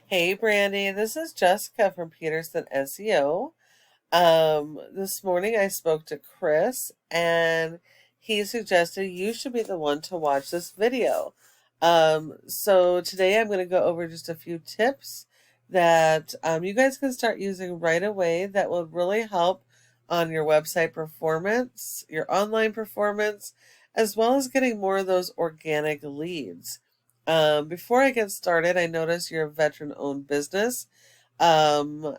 Hey Brandy, this is Jessica from Peterson SEO. This morning I spoke to Chris and he suggested you should be the one to watch this video. So today I'm going to go over just a few tips that you guys can start using right away that will really help on your website performance, your online performance, as well as getting more of those organic leads. Before I get started, I notice you're a veteran-owned business and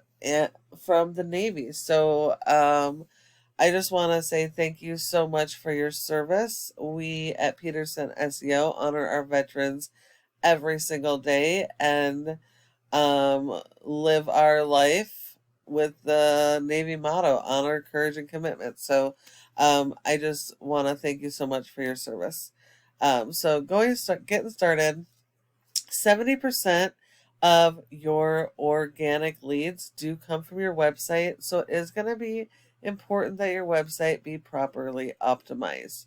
from the Navy. So I just want to say thank you so much for your service. We at Peterson SEO honor our veterans every single day and live our life with the Navy motto, honor, courage, and commitment. So I just want to thank you so much for your service. Getting started, 70% of your organic leads do come from your website. So it is going to be important that your website be properly optimized.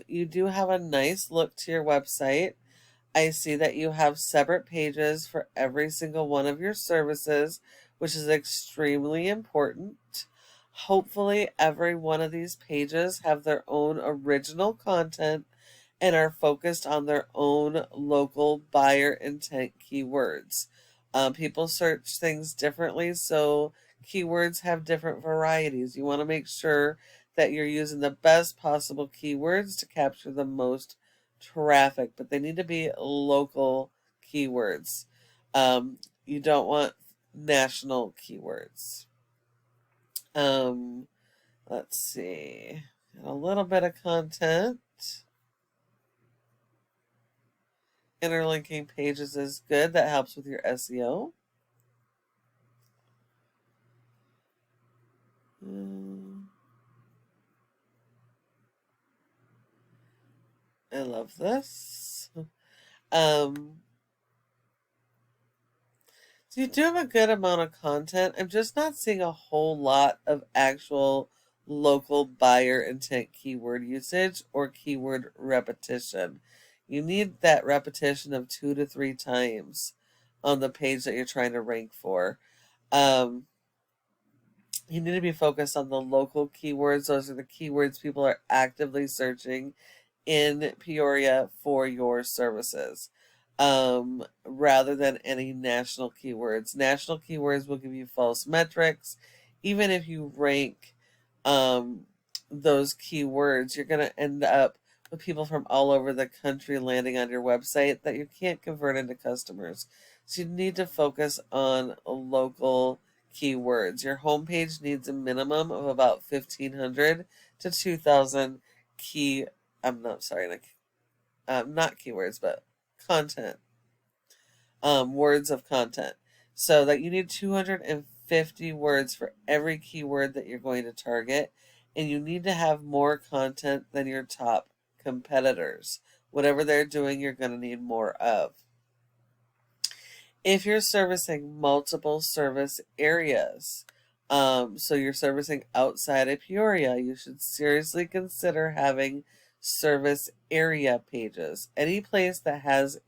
You do have a nice look to your website. I see that you have separate pages for every single one of your services, which is extremely important. Hopefully, every one of these pages have their own original content and are focused on their own local buyer intent keywords. People search things differently, so keywords have different varieties. You want to make sure that you're using the best possible keywords to capture the most traffic, but they need to be local keywords. You don't want national keywords. Um, let's see. Got a little bit of content. Interlinking pages is good. That helps with your SEO. I love this. Um, so you do have a good amount of content. I'm just not seeing a whole lot of actual local buyer intent keyword usage or keyword repetition. You need that repetition of 2 to 3 times on the page that you're trying to rank for. Um, you need to be focused on the local keywords. Those are the keywords people are actively searching in Peoria for your services, rather than any national keywords. National keywords will give you false metrics. Even if you rank um, those keywords, you're going to end up with people from all over the country landing on your website that you can't convert into customers. So you need to focus on local keywords. Your homepage needs a minimum of about 1,500 to 2,000 key I'm not sorry, not keywords, but content, words of content. So that you need 250 words for every keyword that you're going to target, and you need to have more content than your top competitors. Whatever they're doing, you're going to need more of. If you're servicing multiple service areas, so you're servicing outside of Peoria, you should seriously consider having service area pages. Any place that has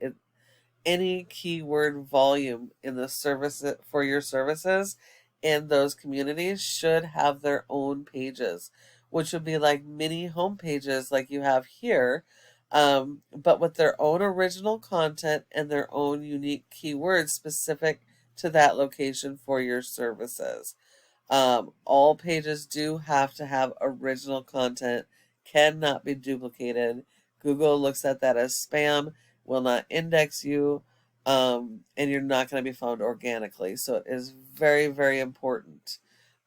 any keyword volume in the service for your services in those communities should have their own pages, which would be like mini home pages like you have here, but with their own original content and their own unique keywords specific to that location for your services. All pages do have to have original content, cannot be duplicated. Google looks at that as spam, will not index you, and you're not going to be found organically. So it is very, very important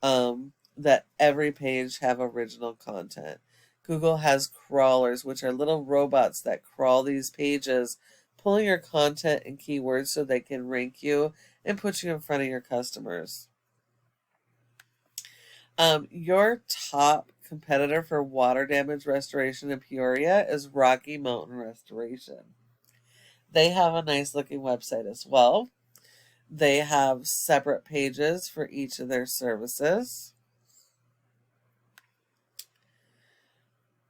that every page have original content. Google has crawlers, which are little robots that crawl these pages, pulling your content and keywords so they can rank you and put you in front of your customers. Your top competitor for water damage restoration in Peoria is Rocky Mountain Restoration. They have a nice looking website as well. They have separate pages for each of their services.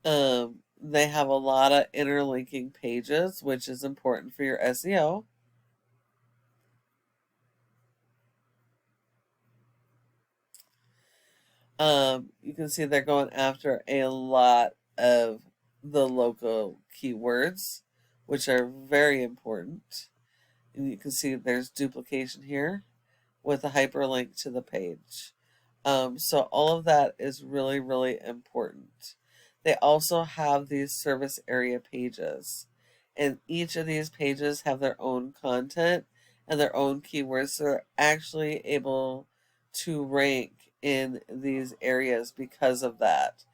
They have a lot of interlinking pages, which is important for your SEO. You can see they're going after a lot of the local keywords, which are very important. And you can see there's duplication here with a hyperlink to the page. So all of that is really, really important. They also have these service area pages, and each of these pages have their own content and their own keywords. So they're actually able to rank in these areas because of that.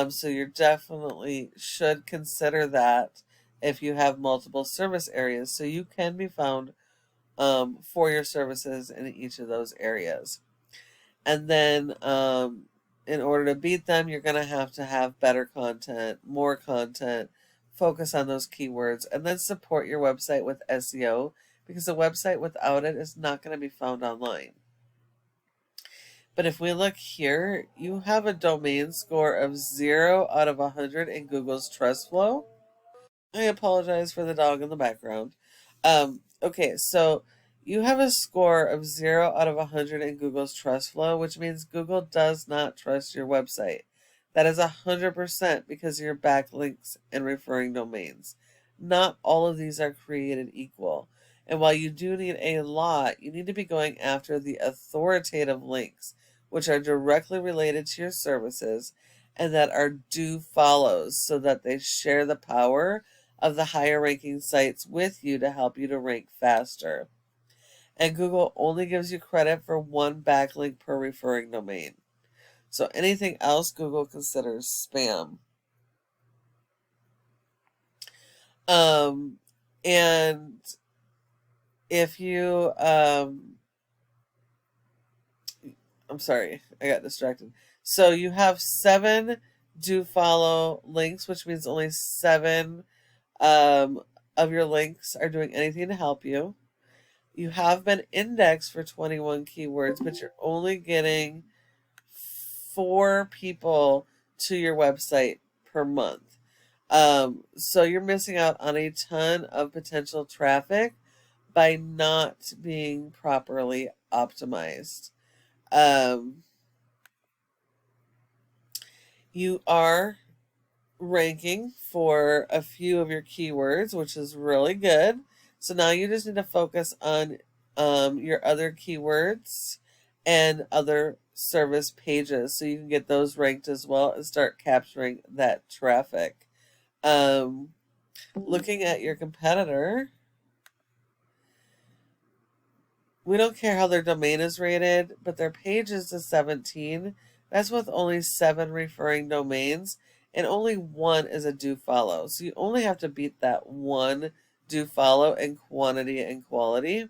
So you definitely should consider that if you have multiple service areas, so you can be found for your services in each of those areas. And then in order to beat them, you're going to have better content, more content, focus on those keywords, and then support your website with SEO, because a website without it is not going to be found online. But if we look here, you have a domain score of 0 out of 100 in Google's Trust Flow. I apologize for the dog in the background. Okay, so you have a score of 0 out of 100 in Google's Trust Flow, which means Google does not trust your website. That is 100% because of your backlinks and referring domains. Not all of these are created equal. And while you do need a lot, you need to be going after the authoritative links, which are directly related to your services and that are do follows, so that they share the power of the higher ranking sites with you to help you to rank faster. And Google only gives you credit for one backlink per referring domain. So anything else Google considers spam. And if you, I'm sorry, I got distracted. So you have 7 do follow links, which means only 7 of your links are doing anything to help you. You have been indexed for 21 keywords, but you're only getting 4 people to your website per month. So you're missing out on a ton of potential traffic by not being properly optimized. You are ranking for a few of your keywords, which is really good. So now you just need to focus on your other keywords and other service pages so you can get those ranked as well and start capturing that traffic. Looking at your competitor, we don't care how their domain is rated, but their page is a 17. That's with only 7 referring domains, and only 1 is a do follow. So you only have to beat that 1 do follow in quantity and quality.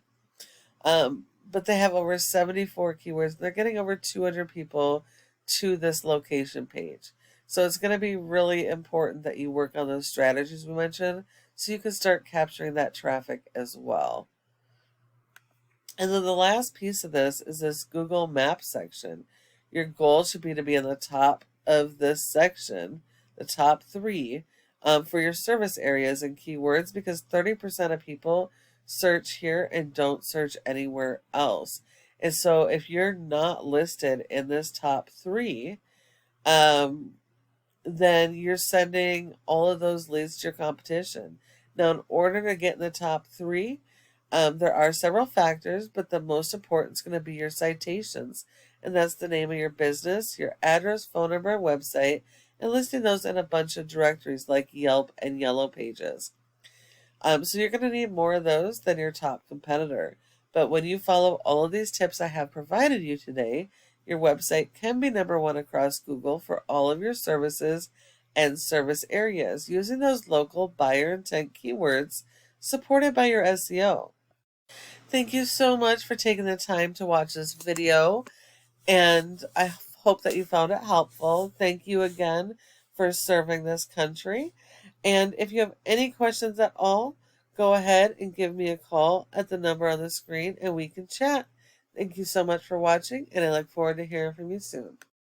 But they have over 74 keywords. They're getting over 200 people to this location page. So it's going to be really important that you work on those strategies we mentioned so you can start capturing that traffic as well. And then the last piece of this is this Google Maps section. Your goal should be to be in the top of this section, the top 3, for your service areas and keywords, because 30% of people search here and don't search anywhere else. And so if you're not listed in this top 3, then you're sending all of those leads to your competition. Now, in order to get in the top 3, there are several factors, but the most important is going to be your citations. And that's the name of your business, your address, phone number, and website, and listing those in a bunch of directories like Yelp and Yellow Pages. So you're going to need more of those than your top competitor. But when you follow all of these tips I have provided you today, your website can be number 1 across Google for all of your services and service areas using those local buyer intent keywords supported by your SEO. Thank you so much for taking the time to watch this video, and I hope that you found it helpful. Thank you again for serving this country. And if you have any questions at all, go ahead and give me a call at the number on the screen and we can chat. Thank you so much for watching, and I look forward to hearing from you soon.